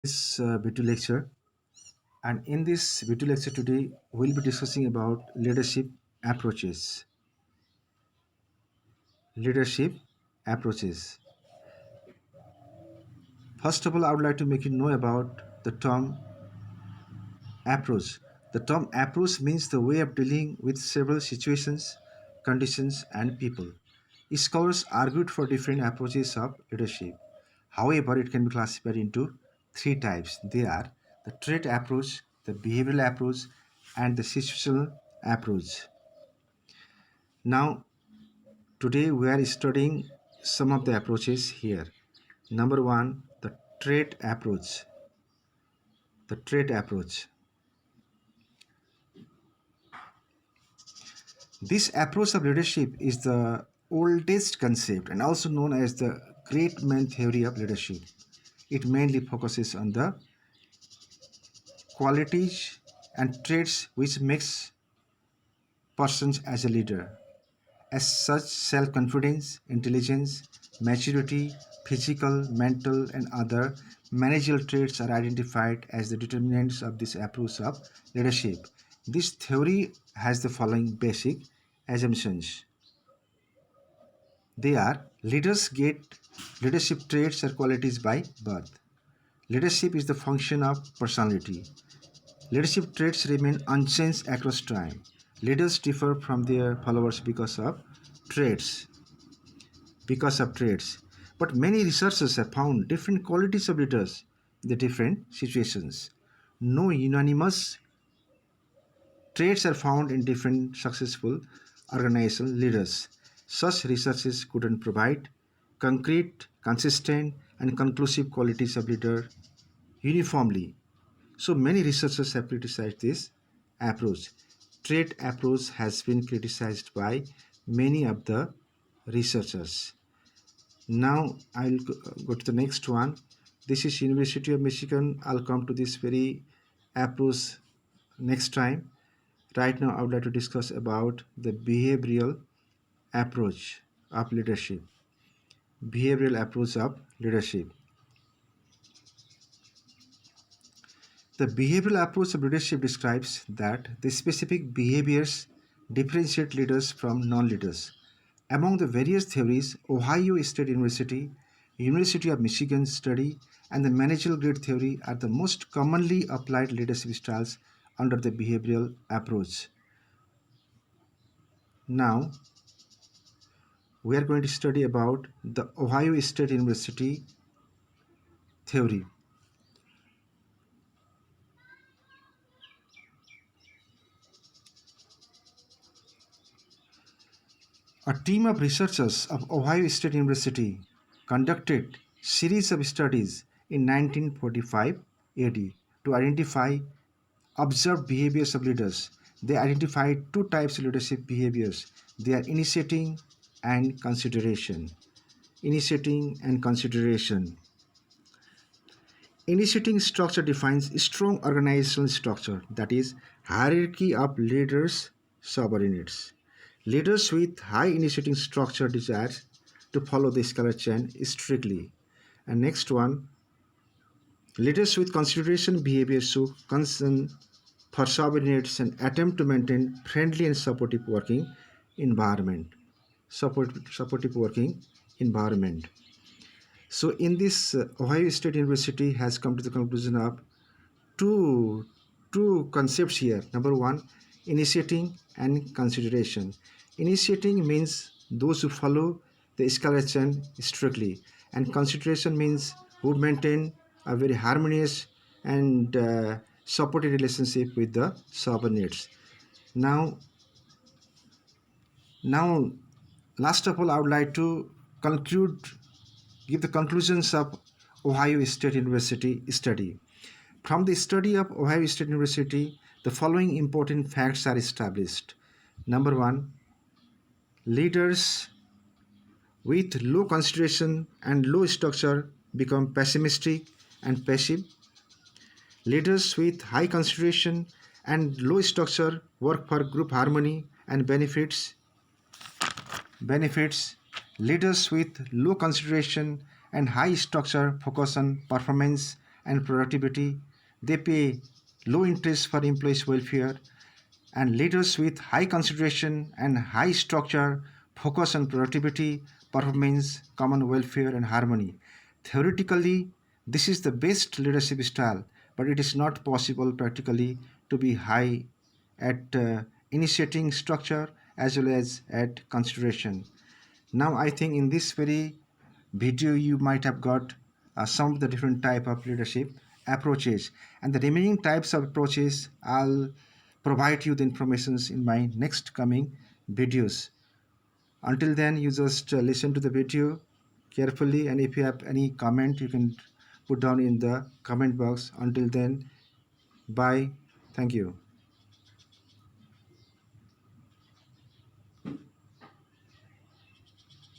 This video lecture, and in this video lecture today we'll be discussing about leadership approaches. First of all, I would like to make you know about the term approach. The term approach means the way of dealing with several situations, conditions, and people. Scholars argued for different approaches of leadership. However, it can be classified into three types. They are the trait approach, the behavioral approach, and the situational approach. Now, today we are studying some of the approaches here. Number one, the trait approach. The trait approach. This approach of leadership is the oldest concept and also known as the great man theory of leadership. It mainly focuses on the qualities and traits which makes persons as a leader. As such, self-confidence, intelligence, maturity, physical, mental, and other managerial traits are identified as the determinants of this approach of leadership. This theory has the following basic assumptions. They are: leaders get leadership traits or qualities by birth. Leadership is the function of personality. Leadership traits remain unchanged across time. Leaders differ from their followers traits, because of traits. But many researchers have found different qualities of leaders in the different situations. No unanimous traits are found in different successful organizational leaders. Such researches couldn't provide concrete, consistent, and conclusive qualities of leader uniformly. So many researchers have criticized this approach. Trait approach has been criticized by many of the researchers. Now I'll go to the next one. This is University of Michigan. I'll come to this very approach next time. Right now I would like to discuss about the behavioral approach of leadership. Behavioral approach of leadership. The behavioral approach of leadership describes that the specific behaviors differentiate leaders from non-leaders. Among the various theories, Ohio State University, University of Michigan study, and the managerial grade theory are the most commonly applied leadership styles under the behavioral approach. Now, we are going to study about the Ohio State University theory. A team of researchers of Ohio State University conducted series of studies in 1945 AD to identify observed behaviors of leaders. They identified two types of leadership behaviors. They are initiating and consideration. Initiating and consideration. Initiating structure defines strong organizational structure, that is, hierarchy of leaders, subordinates. Leaders with high initiating structure desire to follow the escalator chain strictly. And next one, leaders with consideration behavior show concern for subordinates and attempt to maintain friendly and supportive working environment. Supportive working environment. So in this, Ohio State University has come to the conclusion of two concepts here. Number one, initiating and consideration. Initiating means those who follow the escalator chain strictly, and consideration means who maintain a very harmonious and supportive relationship with the subordinates. Now, now, last of all, I would like to give the conclusions of Ohio State University study. From the study of Ohio State University, the following important facts are established. Number one, leaders with low consideration and low structure become pessimistic and passive. Leaders with high consideration and low structure work for group harmony and benefits. Leaders with low consideration and high structure focus on performance and productivity. They pay low interest for employees' welfare, and leaders with high consideration and high structure focus on productivity, performance, common welfare, and harmony. Theoretically, this is the best leadership style, but it is not possible practically to be high at initiating structure as well as at consideration. Now, I think in this very video, you might have got some of the different type of leadership approaches, and the remaining types of approaches I'll provide you the informations in my next coming videos. Until then, you just listen to the video carefully, and if you have any comment, you can put down in the comment box. Until then, bye. Thank you.